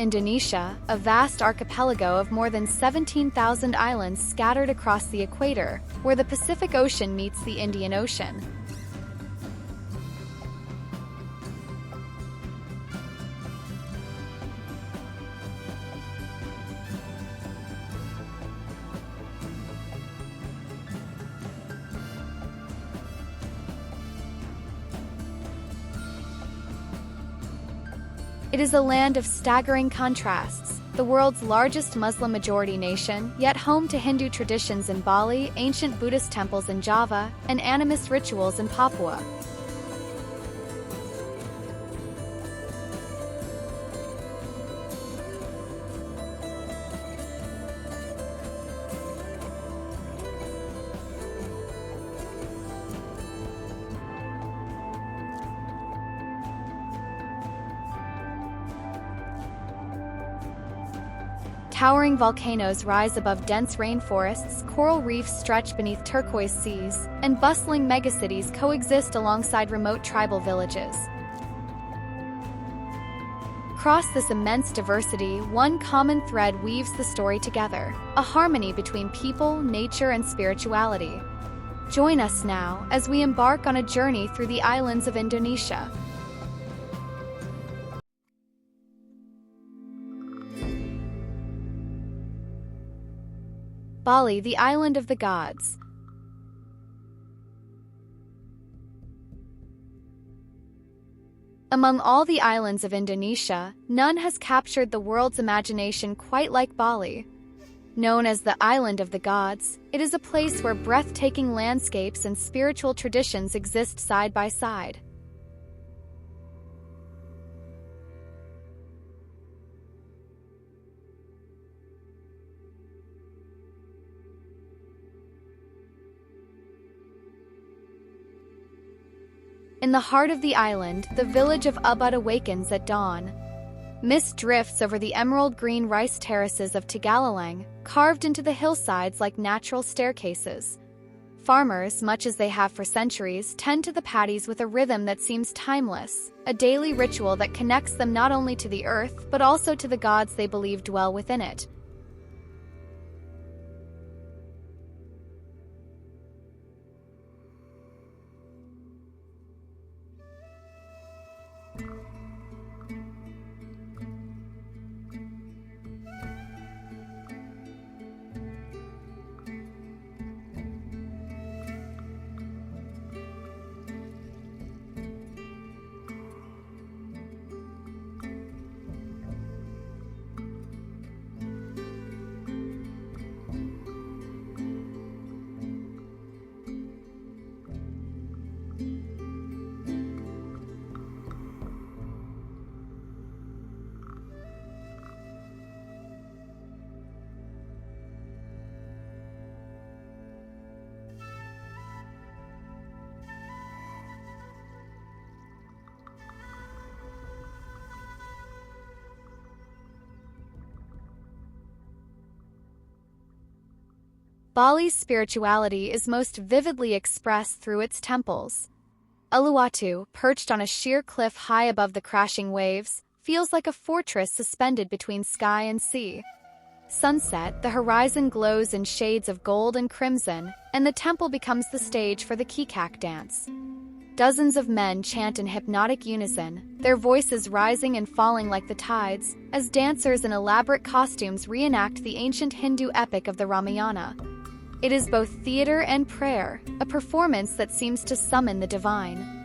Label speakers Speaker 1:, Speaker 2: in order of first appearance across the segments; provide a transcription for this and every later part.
Speaker 1: Indonesia, a vast archipelago of more than 17,000 islands scattered across the equator, where the Pacific Ocean meets the Indian Ocean. It is a land of staggering contrasts, the world's largest Muslim-majority nation, yet home to Hindu traditions in Bali, ancient Buddhist temples in Java, and animist rituals in Papua. Towering volcanoes rise above dense rainforests, coral reefs stretch beneath turquoise seas, and bustling megacities coexist alongside remote tribal villages. Across this immense diversity, one common thread weaves the story together, a harmony between people, nature, and spirituality. Join us now as we embark on a journey through the islands of Indonesia. Bali, the island of the gods. Among all the islands of Indonesia, none has captured the world's imagination quite like Bali. Known as the Island of the Gods, it is a place where breathtaking landscapes and spiritual traditions exist side by side. In the heart of the island, the village of Ubud awakens at dawn. Mist drifts over the emerald-green rice terraces of Tegalalang, carved into the hillsides like natural staircases. Farmers, much as they have for centuries, tend to the paddies with a rhythm that seems timeless, a daily ritual that connects them not only to the earth but also to the gods they believe dwell within it. Bali's spirituality is most vividly expressed through its temples. Uluwatu, perched on a sheer cliff high above the crashing waves, feels like a fortress suspended between sky and sea. Sunset, the horizon glows in shades of gold and crimson, and the temple becomes the stage for the kikak dance. Dozens of men chant in hypnotic unison, their voices rising and falling like the tides, as dancers in elaborate costumes reenact the ancient Hindu epic of the Ramayana. It is both theater and prayer, a performance that seems to summon the divine.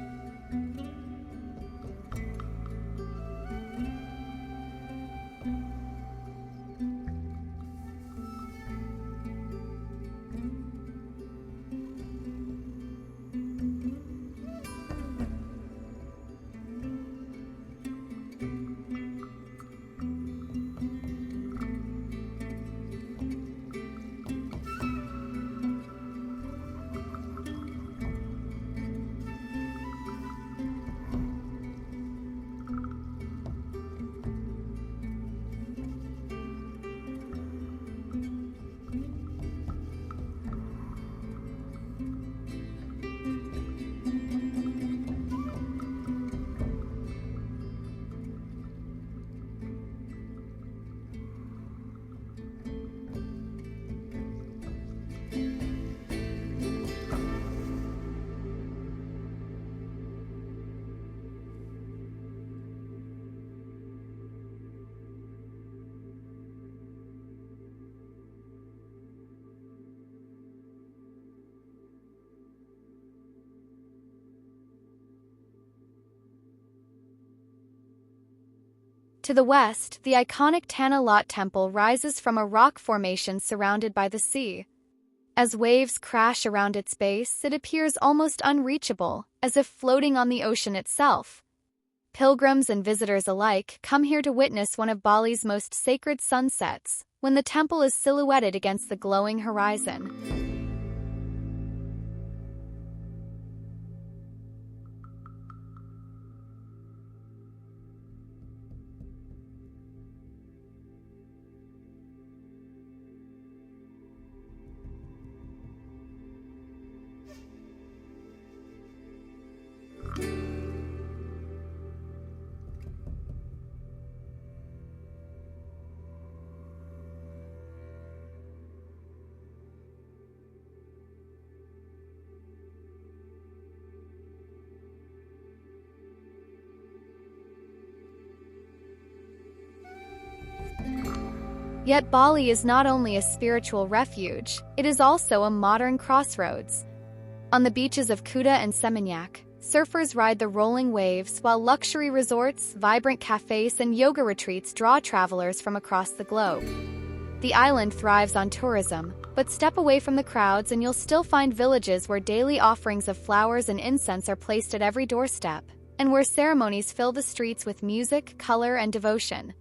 Speaker 1: To the west, the iconic Tanah Lot Temple rises from a rock formation surrounded by the sea. As waves crash around its base, it appears almost unreachable, as if floating on the ocean itself. Pilgrims and visitors alike come here to witness one of Bali's most sacred sunsets, when the temple is silhouetted against the glowing horizon. Yet Bali is not only a spiritual refuge, it is also a modern crossroads. On the beaches of Kuta and Seminyak, surfers ride the rolling waves while luxury resorts, vibrant cafes, and yoga retreats draw travelers from across the globe. The island thrives on tourism, but step away from the crowds and you'll still find villages where daily offerings of flowers and incense are placed at every doorstep, and where ceremonies fill the streets with music, color, and devotion.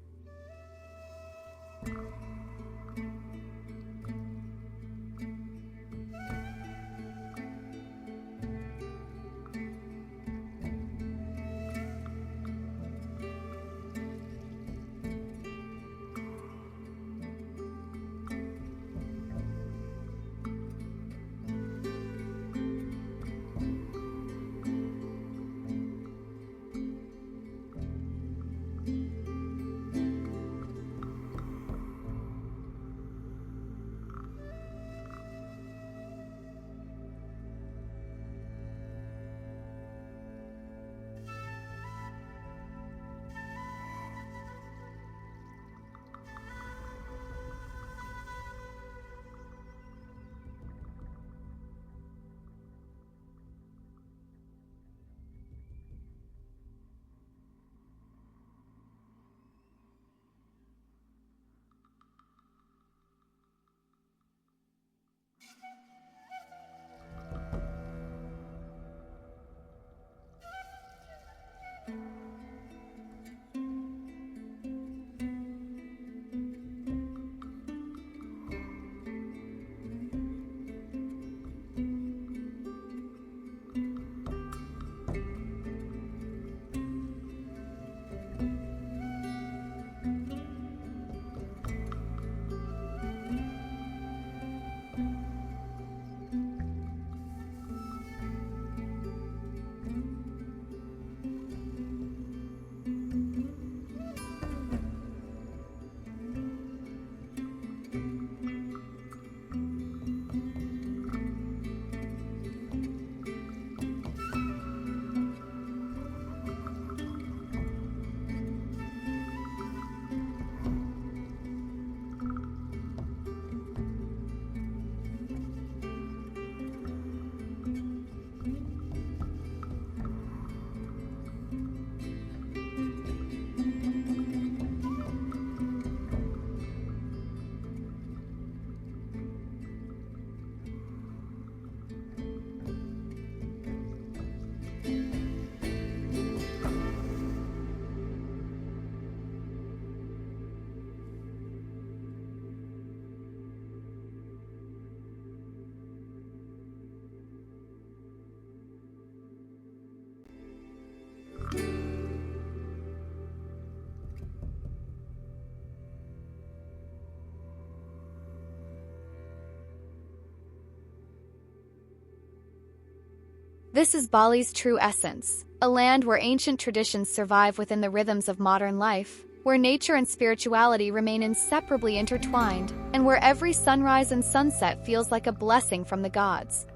Speaker 1: This is Bali's true essence, a land where ancient traditions survive within the rhythms of modern life, where nature and spirituality remain inseparably intertwined, and where every sunrise and sunset feels like a blessing from the gods.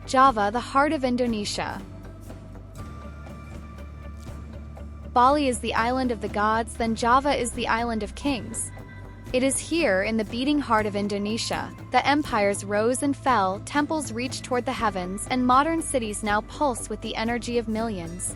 Speaker 1: Java, the heart of Indonesia. Bali is the island of the gods, then Java is the island of kings. It is here, in the beating heart of Indonesia, that empires rose and fell, temples reached toward the heavens, and modern cities now pulse with the energy of millions.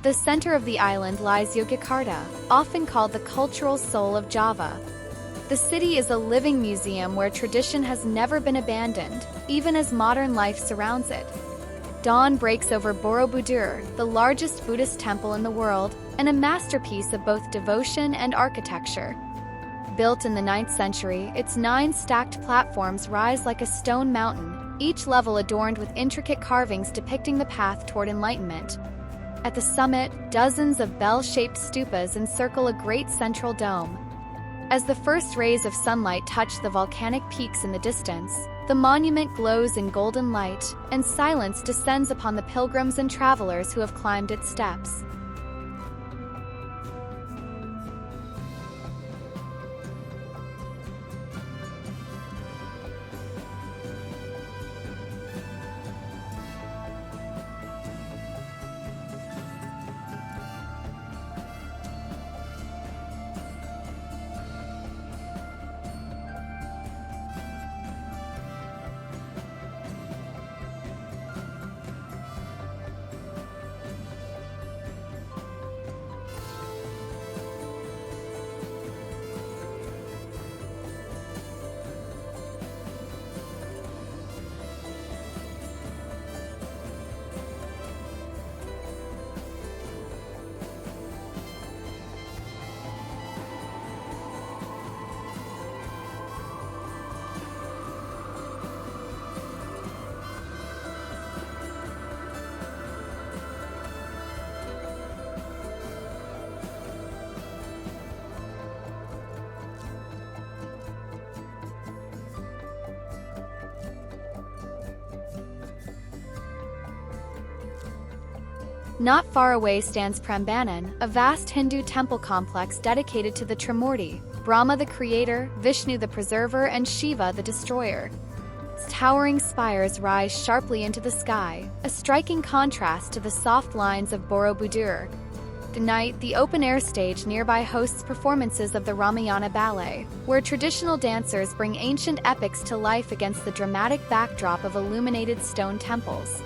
Speaker 1: The center of the island lies Yogyakarta, often called the cultural soul of Java. The city is a living museum where tradition has never been abandoned, even as modern life surrounds it. Dawn breaks over Borobudur, the largest Buddhist temple in the world, and a masterpiece of both devotion and architecture. Built in the 9th century, its 9 stacked platforms rise like a stone mountain, each level adorned with intricate carvings depicting the path toward enlightenment. At the summit, dozens of bell-shaped stupas encircle a great central dome. As the first rays of sunlight touch the volcanic peaks in the distance, the monument glows in golden light, and silence descends upon the pilgrims and travelers who have climbed its steps. Not far away stands Prambanan, a vast Hindu temple complex dedicated to the Trimurti, Brahma the creator, Vishnu the preserver, and Shiva the destroyer. Its towering spires rise sharply into the sky, a striking contrast to the soft lines of Borobudur. Tonight, the open-air stage nearby hosts performances of the Ramayana Ballet, where traditional dancers bring ancient epics to life against the dramatic backdrop of illuminated stone temples.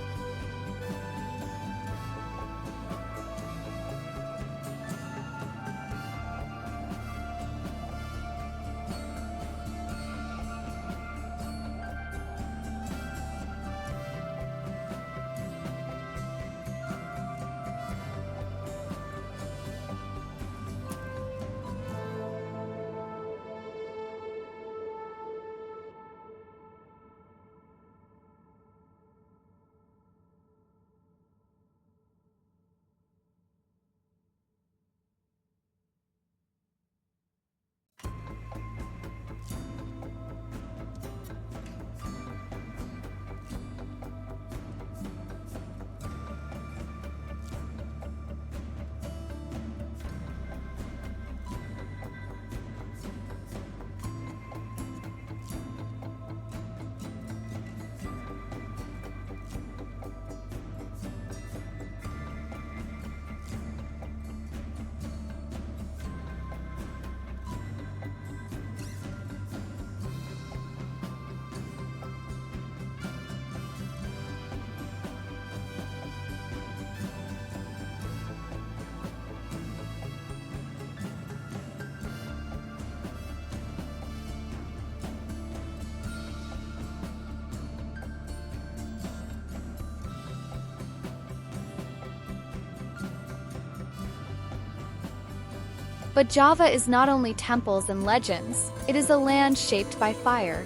Speaker 1: But Java is not only temples and legends, it is a land shaped by fire.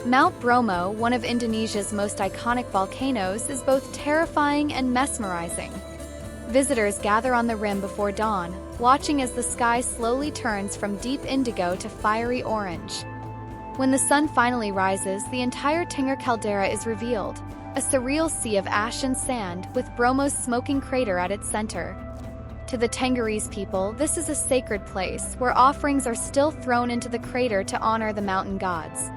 Speaker 1: Mount Bromo, one of Indonesia's most iconic volcanoes, is both terrifying and mesmerizing. Visitors gather on the rim before dawn, watching as the sky slowly turns from deep indigo to fiery orange. When the sun finally rises, the entire Tengger caldera is revealed, a surreal sea of ash and sand with Bromo's smoking crater at its center. To the Tenggerese people, this is a sacred place where offerings are still thrown into the crater to honor the mountain gods.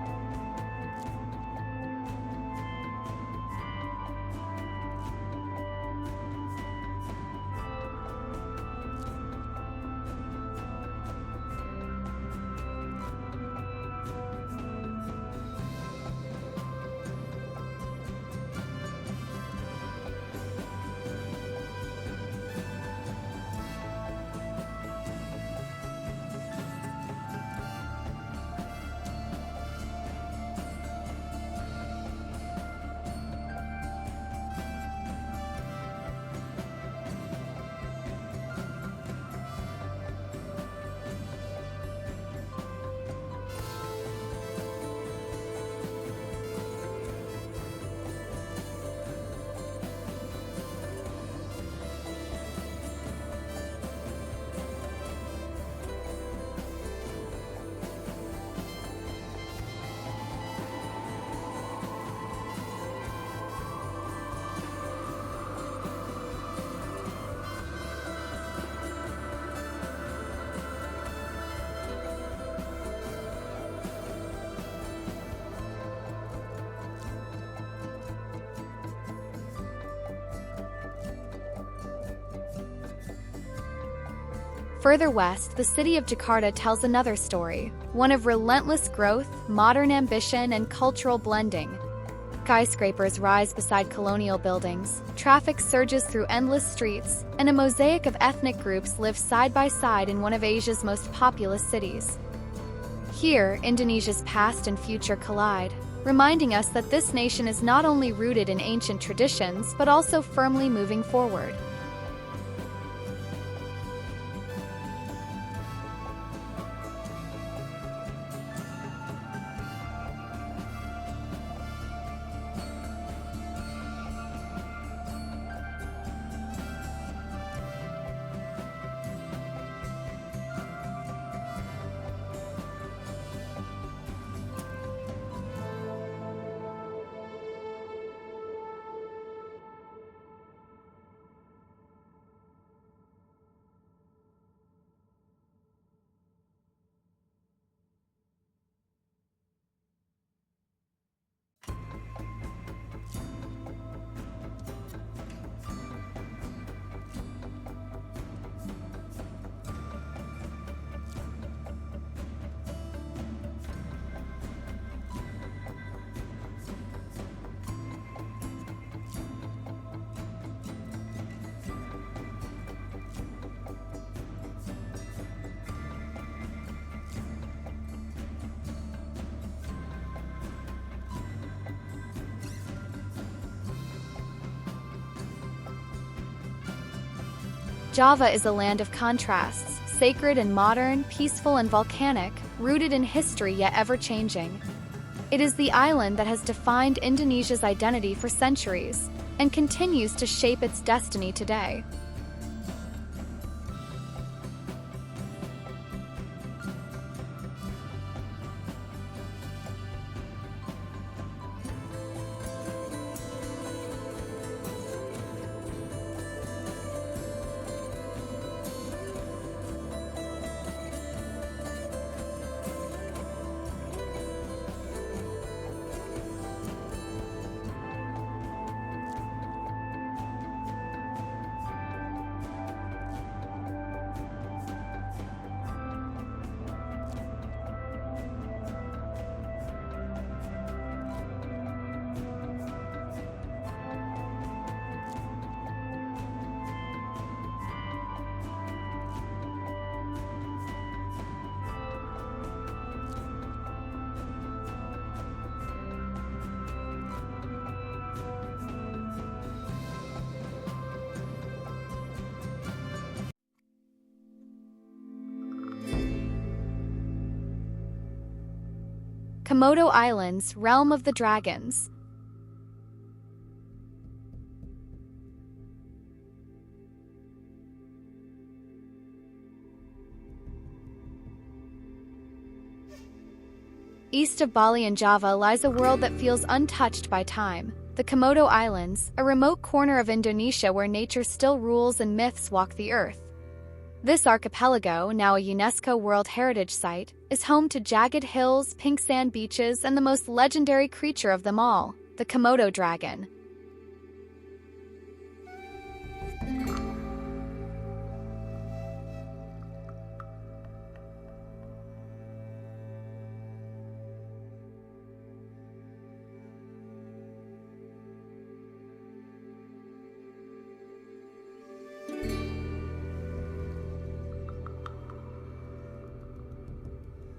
Speaker 1: Further west, the city of Jakarta tells another story, one of relentless growth, modern ambition, and cultural blending. Skyscrapers rise beside colonial buildings, traffic surges through endless streets, and a mosaic of ethnic groups live side by side in one of Asia's most populous cities. Here, Indonesia's past and future collide, reminding us that this nation is not only rooted in ancient traditions but also firmly moving forward. Java is a land of contrasts, sacred and modern, peaceful and volcanic, rooted in history yet ever-changing. It is the island that has defined Indonesia's identity for centuries and continues to shape its destiny today. Komodo Islands, realm of the dragons. East of Bali and Java lies a world that feels untouched by time. The Komodo Islands, a remote corner of Indonesia where nature still rules and myths walk the earth. This archipelago, now a UNESCO World Heritage Site, is home to jagged hills, pink sand beaches, and the most legendary creature of them all, the Komodo dragon.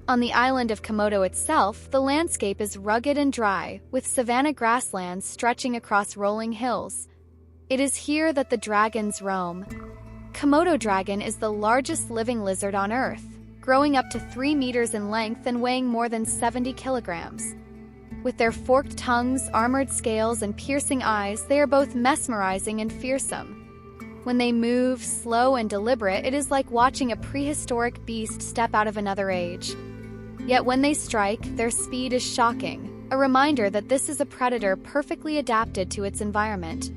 Speaker 1: On the island of Komodo itself, the landscape is rugged and dry, with savanna grasslands stretching across rolling hills. It is here that the dragons roam. Komodo dragon is the largest living lizard on Earth, growing up to 3 meters in length and weighing more than 70 kilograms. With their forked tongues, armored scales, and piercing eyes, they are both mesmerizing and fearsome. When they move, slow and deliberate, it is like watching a prehistoric beast step out of another age. Yet when they strike, their speed is shocking, a reminder that this is a predator perfectly adapted to its environment.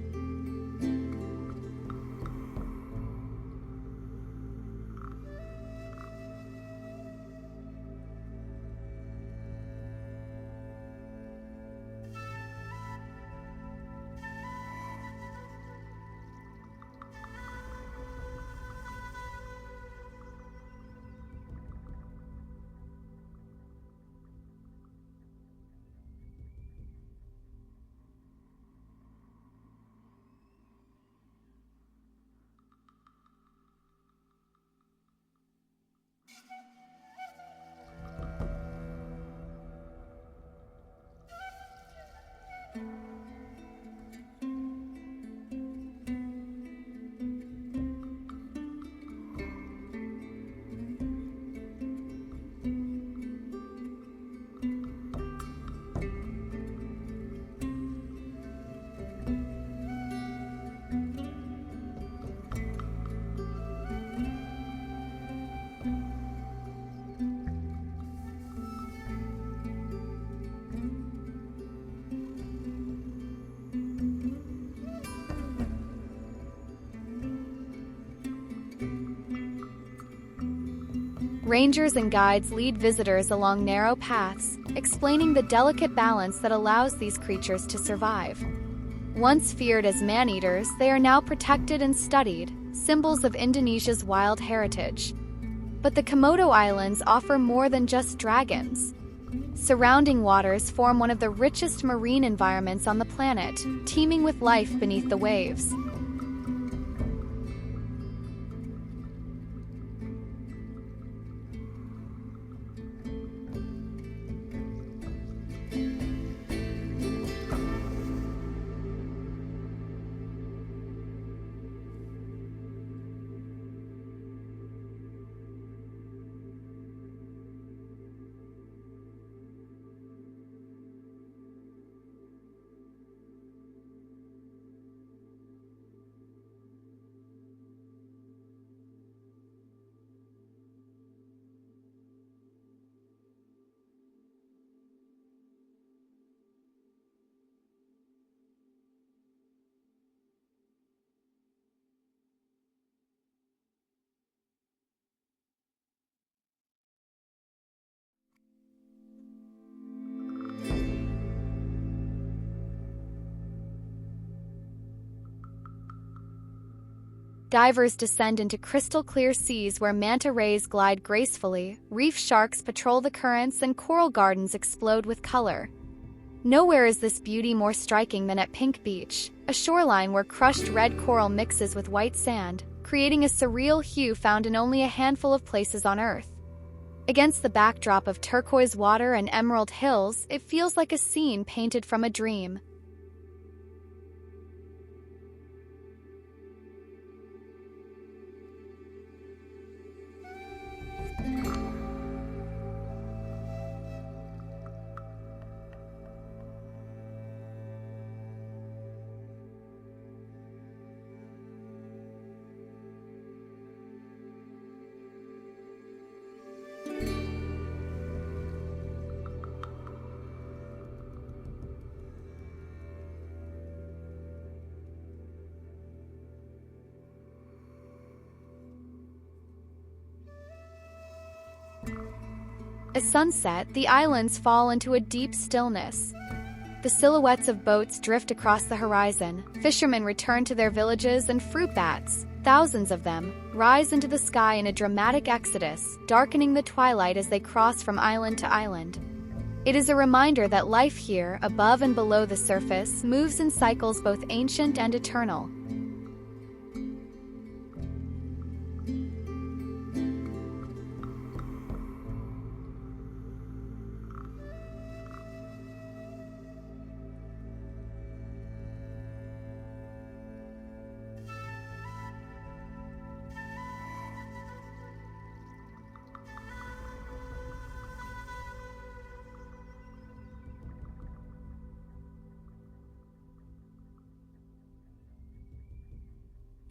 Speaker 1: Rangers and guides lead visitors along narrow paths, explaining the delicate balance that allows these creatures to survive. Once feared as man-eaters, they are now protected and studied, symbols of Indonesia's wild heritage. But the Komodo Islands offer more than just dragons. Surrounding waters form one of the richest marine environments on the planet, teeming with life beneath the waves. Divers descend into crystal-clear seas where manta rays glide gracefully, reef sharks patrol the currents, and coral gardens explode with color. Nowhere is this beauty more striking than at Pink Beach, a shoreline where crushed red coral mixes with white sand, creating a surreal hue found in only a handful of places on Earth. Against the backdrop of turquoise water and emerald hills, it feels like a scene painted from a dream. At sunset, the islands fall into a deep stillness. The silhouettes of boats drift across the horizon, fishermen return to their villages, and fruit bats, thousands of them, rise into the sky in a dramatic exodus, darkening the twilight as they cross from island to island. It is a reminder that life here, above and below the surface, moves in cycles both ancient and eternal.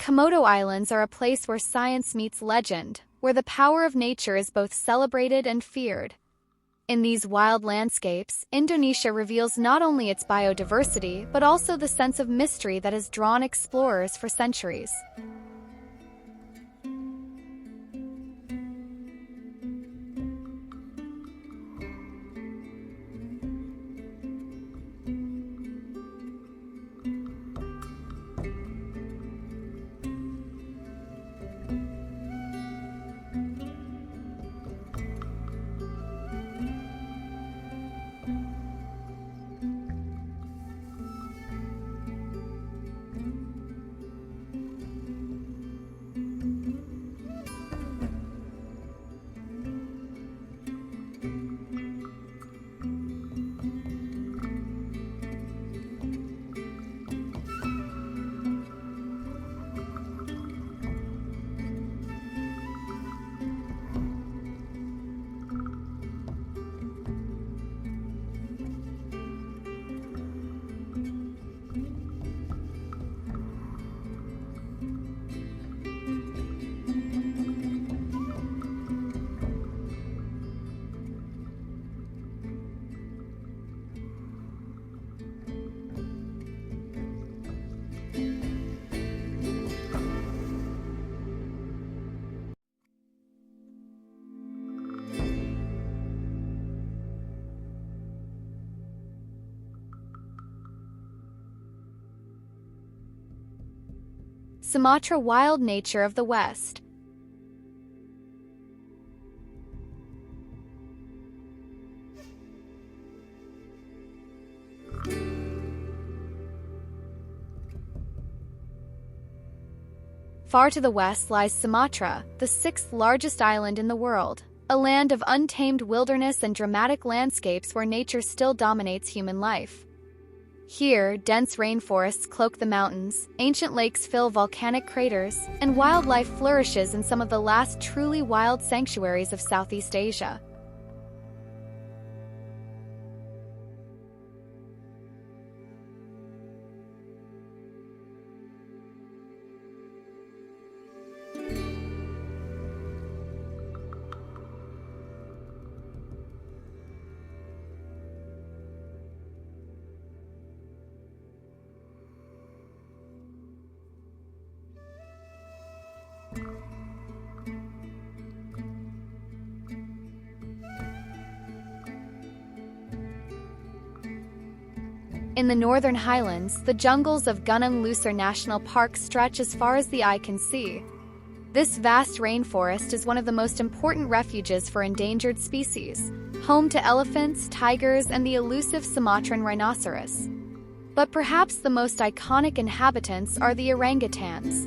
Speaker 1: Komodo Islands are a place where science meets legend, where the power of nature is both celebrated and feared. In these wild landscapes, Indonesia reveals not only its biodiversity, but also the sense of mystery that has drawn explorers for centuries. Sumatra wild nature of the West. Far to the west lies Sumatra, the sixth largest island in the world, a land of untamed wilderness and dramatic landscapes where nature still dominates human life. Here, dense rainforests cloak the mountains, ancient lakes fill volcanic craters, and wildlife flourishes in some of the last truly wild sanctuaries of Southeast Asia. In the northern highlands, the jungles of Gunung Lusur National Park stretch as far as the eye can see. This vast rainforest is one of the most important refuges for endangered species, home to elephants, tigers, and the elusive Sumatran rhinoceros. But perhaps the most iconic inhabitants are the orangutans.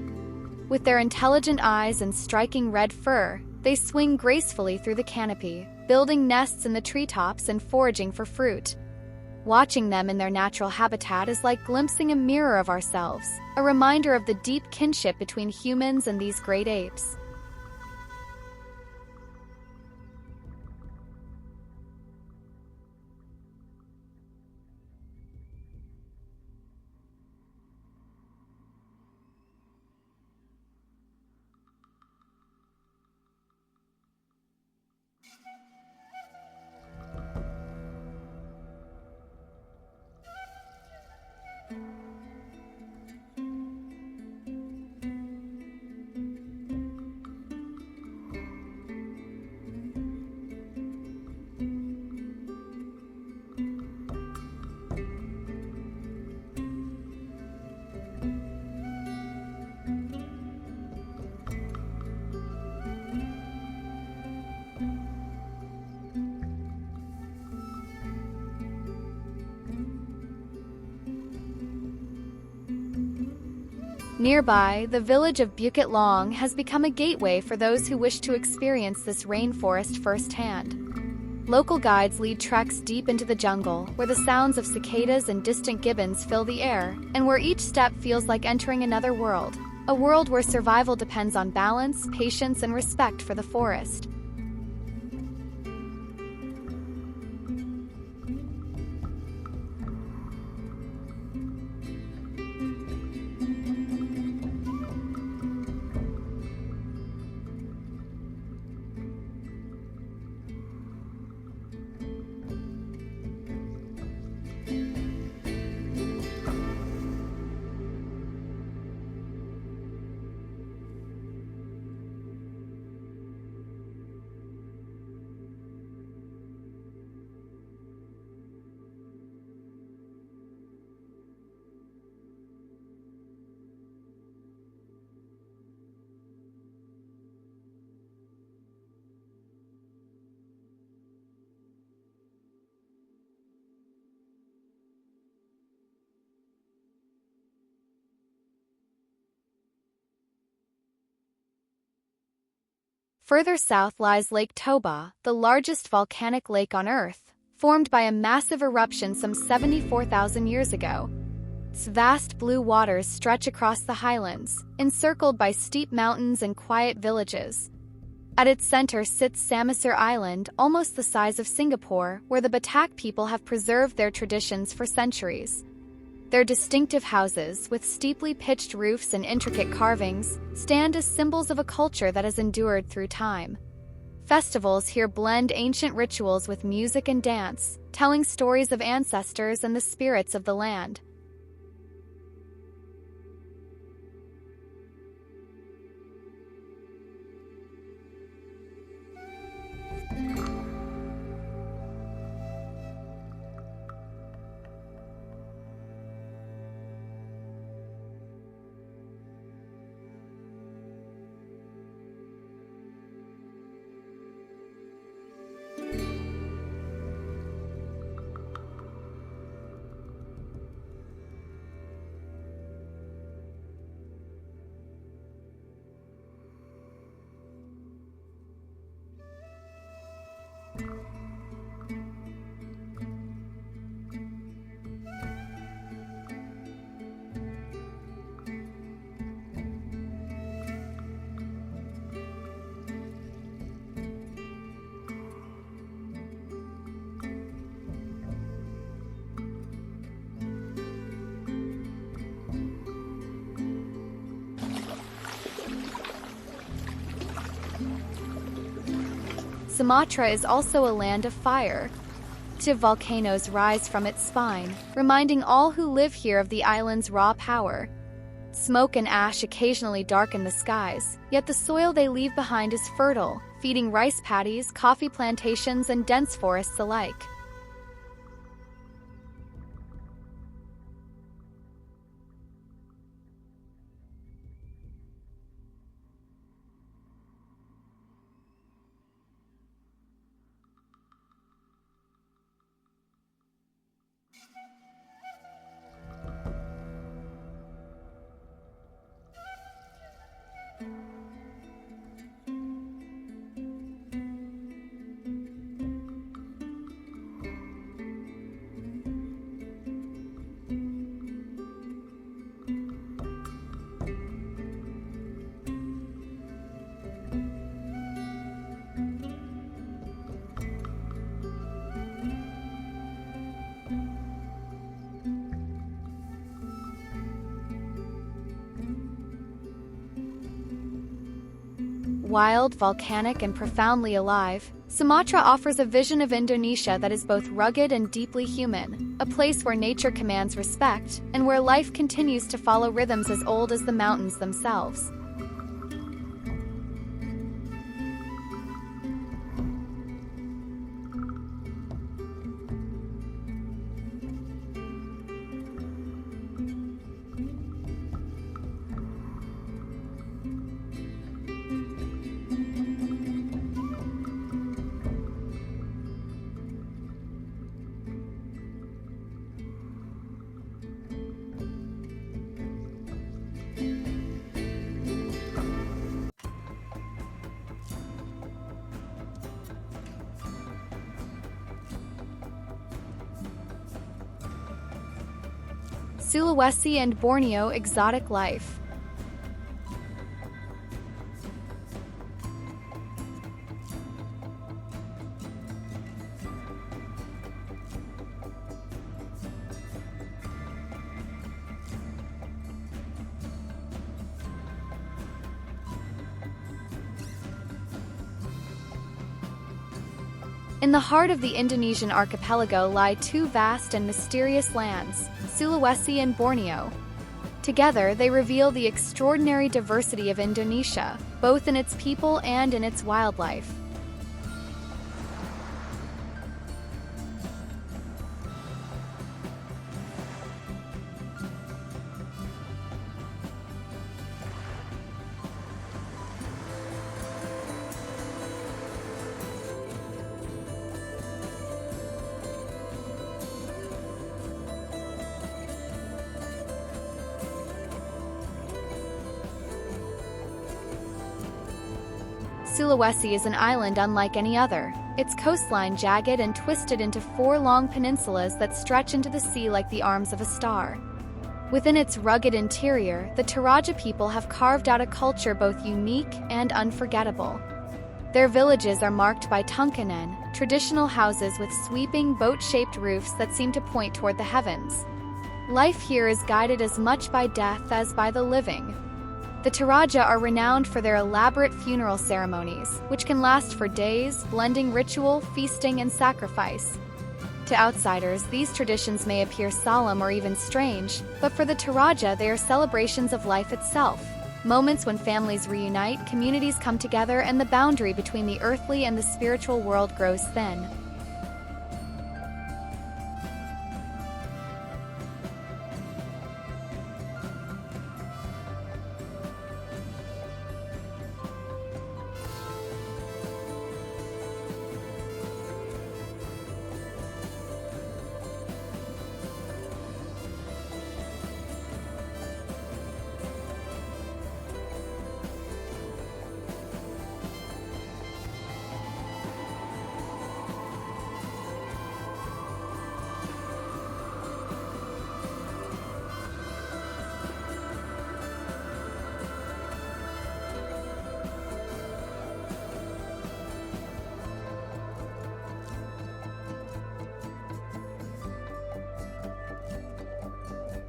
Speaker 1: With their intelligent eyes and striking red fur, they swing gracefully through the canopy, building nests in the treetops and foraging for fruit. Watching them in their natural habitat is like glimpsing a mirror of ourselves, a reminder of the deep kinship between humans and these great apes. Nearby, the village of Bukit Long has become a gateway for those who wish to experience this rainforest firsthand. Local guides lead treks deep into the jungle, where the sounds of cicadas and distant gibbons fill the air, and where each step feels like entering another world, a world where survival depends on balance, patience, and respect for the forest. Further south lies Lake Toba, the largest volcanic lake on Earth, formed by a massive eruption some 74,000 years ago. Its vast blue waters stretch across the highlands, encircled by steep mountains and quiet villages. At its center sits Samosir Island, almost the size of Singapore, where the Batak people have preserved their traditions for centuries. Their distinctive houses, with steeply pitched roofs and intricate carvings, stand as symbols of a culture that has endured through time. Festivals here blend ancient rituals with music and dance, telling stories of ancestors and the spirits of the land. Sumatra is also a land of fire. Active volcanoes rise from its spine, reminding all who live here of the island's raw power. Smoke and ash occasionally darken the skies, yet the soil they leave behind is fertile, feeding rice paddies, coffee plantations, and dense forests alike. Wild, volcanic, and profoundly alive, Sumatra offers a vision of Indonesia that is both rugged and deeply human, a place where nature commands respect, and where life continues to follow rhythms as old as the mountains themselves. Sulawesi and Borneo exotic life. In the heart of the Indonesian archipelago lie two vast and mysterious lands, Sulawesi and Borneo. Together, they reveal the extraordinary diversity of Indonesia, both in its people and in its wildlife. Sulawesi is an island unlike any other, its coastline jagged and twisted into four long peninsulas that stretch into the sea like the arms of a star. Within its rugged interior, the Toraja people have carved out a culture both unique and unforgettable. Their villages are marked by tungkanen, traditional houses with sweeping, boat-shaped roofs that seem to point toward the heavens. Life here is guided as much by death as by the living. The Toraja are renowned for their elaborate funeral ceremonies, which can last for days, blending ritual, feasting, and sacrifice. To outsiders, these traditions may appear solemn or even strange, but for the Toraja, they are celebrations of life itself. Moments when families reunite, communities come together, and the boundary between the earthly and the spiritual world grows thin.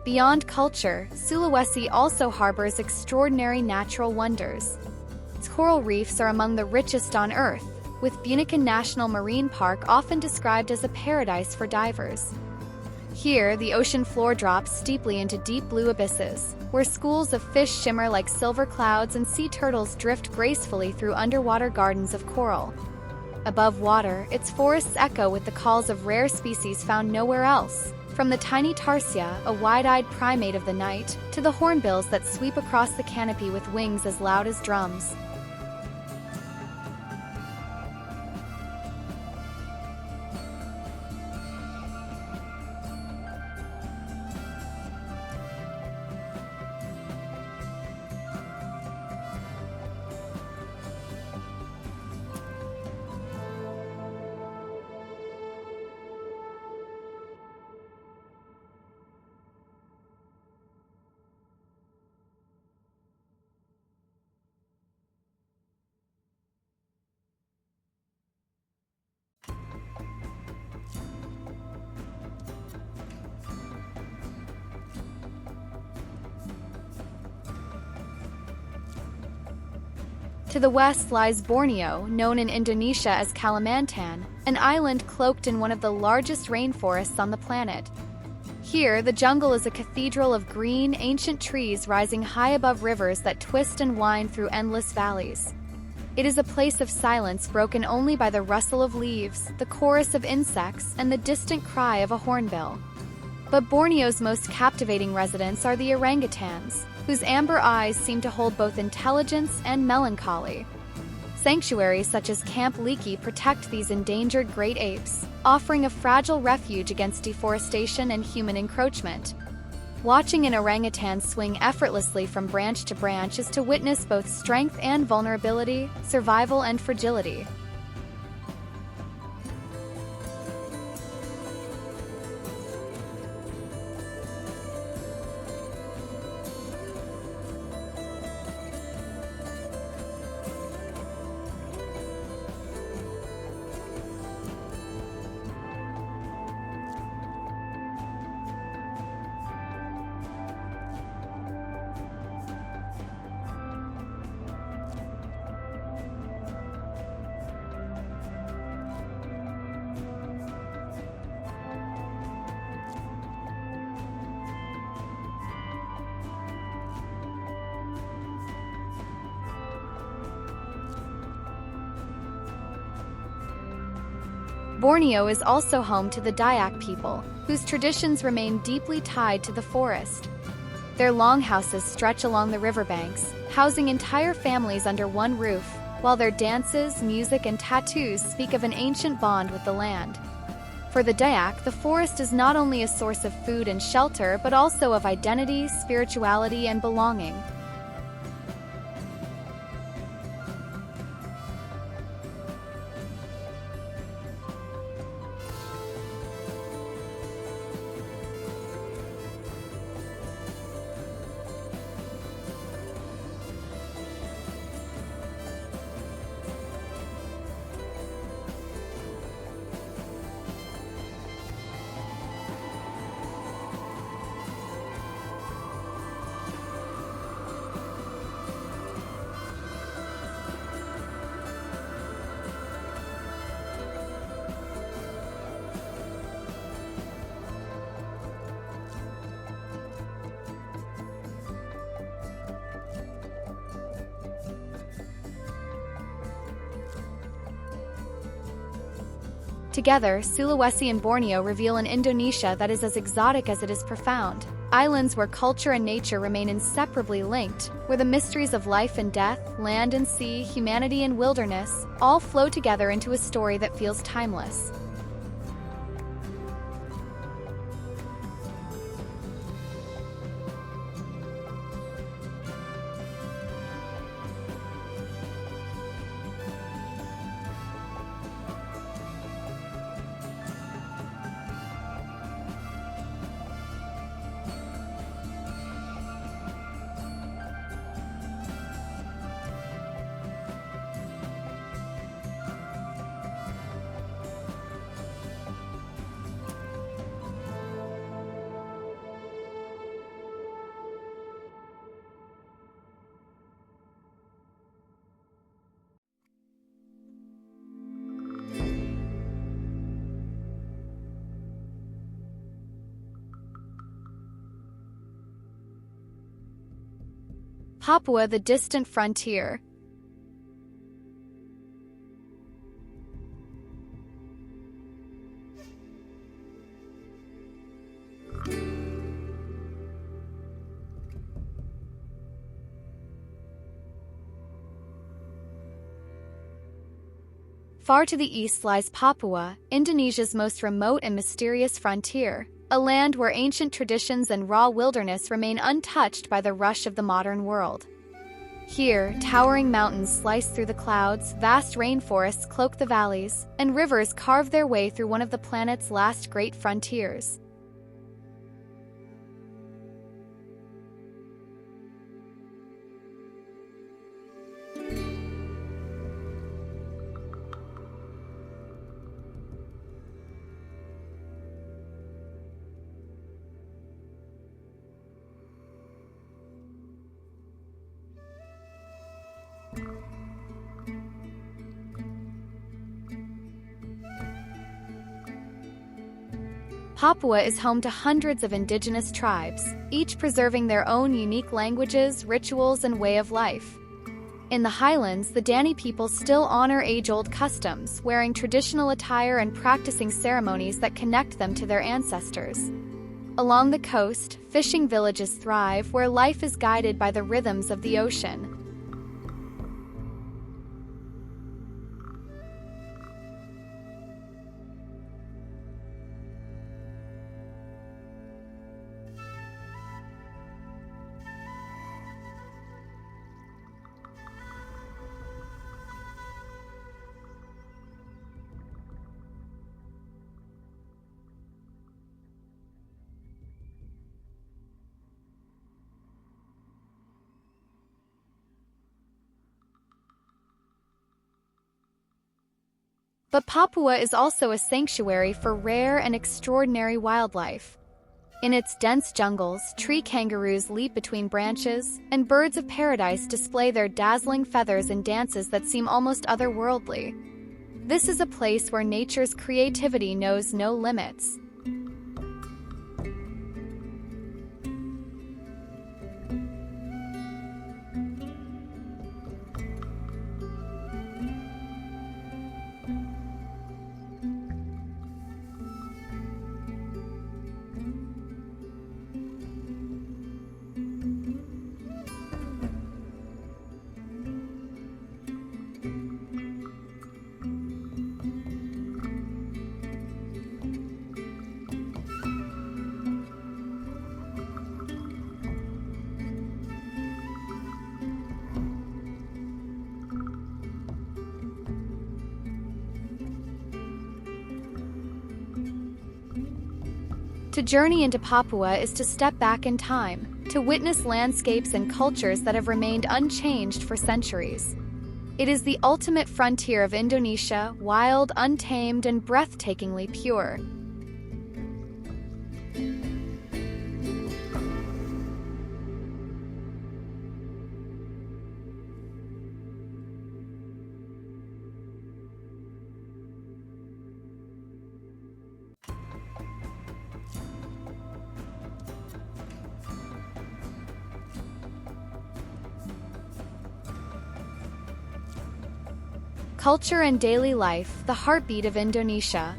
Speaker 1: Beyond culture, Sulawesi also harbors extraordinary natural wonders. Its coral reefs are among the richest on Earth, with Bunaken National Marine Park often described as a paradise for divers. Here, the ocean floor drops steeply into deep blue abysses, where schools of fish shimmer like silver clouds and sea turtles drift gracefully through underwater gardens of coral. Above water, its forests echo with the calls of rare species found nowhere else. From the tiny tarsia, a wide-eyed primate of the night, to the hornbills that sweep across the canopy with wings as loud as drums. To the west lies Borneo, known in Indonesia as Kalimantan, an island cloaked in one of the largest rainforests on the planet. Here, the jungle is a cathedral of green, ancient trees rising high above rivers that twist and wind through endless valleys. It is a place of silence broken only by the rustle of leaves, the chorus of insects, and the distant cry of a hornbill. But Borneo's most captivating residents are the orangutans, whose amber eyes seem to hold both intelligence and melancholy. Sanctuaries such as Camp Leakey protect these endangered great apes, offering a fragile refuge against deforestation and human encroachment. Watching an orangutan swing effortlessly from branch to branch is to witness both strength and vulnerability, survival and fragility. Borneo is also home to the Dayak people, whose traditions remain deeply tied to the forest. Their longhouses stretch along the riverbanks, housing entire families under one roof, while their dances, music, and tattoos speak of an ancient bond with the land. For the Dayak, the forest is not only a source of food and shelter, but also of identity, spirituality, and belonging. Together, Sulawesi and Borneo reveal an Indonesia that is as exotic as it is profound. Islands where culture and nature remain inseparably linked, where the mysteries of life and death, land and sea, humanity and wilderness, all flow together into a story that feels timeless. Papua, the distant frontier. Far to the east lies Papua, Indonesia's most remote and mysterious frontier, a land where ancient traditions and raw wilderness remain untouched by the rush of the modern world. Here, towering mountains slice through the clouds, vast rainforests cloak the valleys, and rivers carve their way through one of the planet's last great frontiers. Papua is home to hundreds of indigenous tribes, each preserving their own unique languages, rituals, and way of life. In the highlands, the Dani people still honor age-old customs, wearing traditional attire and practicing ceremonies that connect them to their ancestors. Along the coast, fishing villages thrive, where life is guided by the rhythms of the ocean. But Papua is also a sanctuary for rare and extraordinary wildlife. In its dense jungles, tree kangaroos leap between branches, and birds of paradise display their dazzling feathers in dances that seem almost otherworldly. This is a place where nature's creativity knows no limits. To journey into Papua is to step back in time, to witness landscapes and cultures that have remained unchanged for centuries. It is the ultimate frontier of Indonesia, wild, untamed, and breathtakingly pure. Culture and daily life, the heartbeat of Indonesia.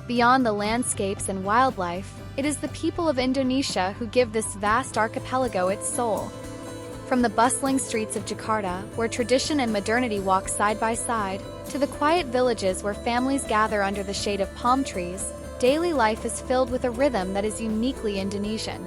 Speaker 1: Beyond the landscapes and wildlife, it is the people of Indonesia who give this vast archipelago its soul. From the bustling streets of Jakarta, where tradition and modernity walk side by side, to the quiet villages where families gather under the shade of palm trees, daily life is filled with a rhythm that is uniquely Indonesian.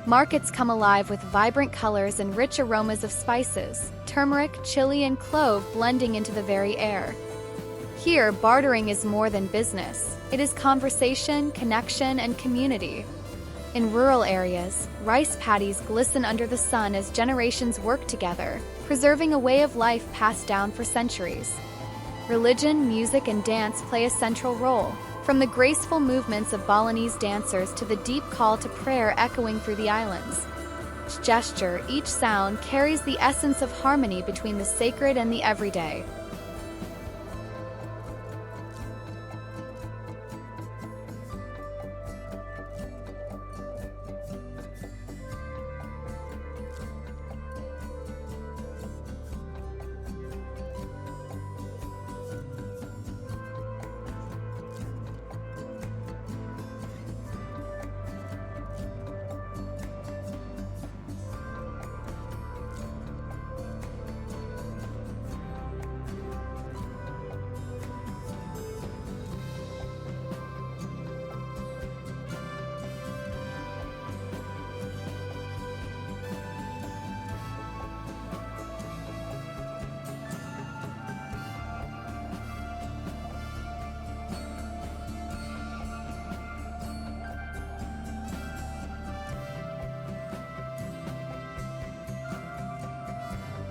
Speaker 1: Markets come alive with vibrant colors and rich aromas of spices, turmeric, chili, and clove blending into the very air. Here, bartering is more than business. It is conversation, connection, and community. In rural areas, rice paddies glisten under the sun as generations work together, preserving a way of life passed down for centuries. Religion, music, and dance play a central role, from the graceful movements of Balinese dancers to the deep call to prayer echoing through the islands. Each gesture, each sound carries the essence of harmony between the sacred and the everyday.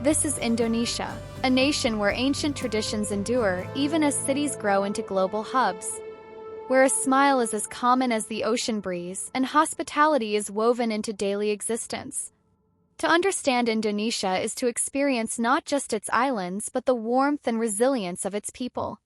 Speaker 1: This is Indonesia, a nation where ancient traditions endure even as cities grow into global hubs, where a smile is as common as the ocean breeze and hospitality is woven into daily existence. To understand Indonesia is to experience not just its islands but the warmth and resilience of its people.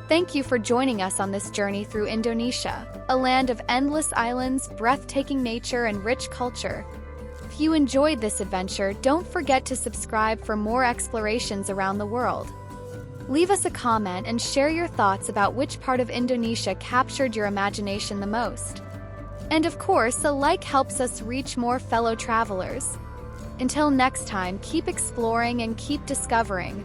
Speaker 1: Thank you for joining us on this journey through Indonesia, a land of endless islands, breathtaking nature, and rich culture. If you enjoyed this adventure, don't forget to subscribe for more explorations around the world. Leave us a comment and share your thoughts about which part of Indonesia captured your imagination the most. And of course, a like helps us reach more fellow travelers. Until next time, keep exploring and keep discovering.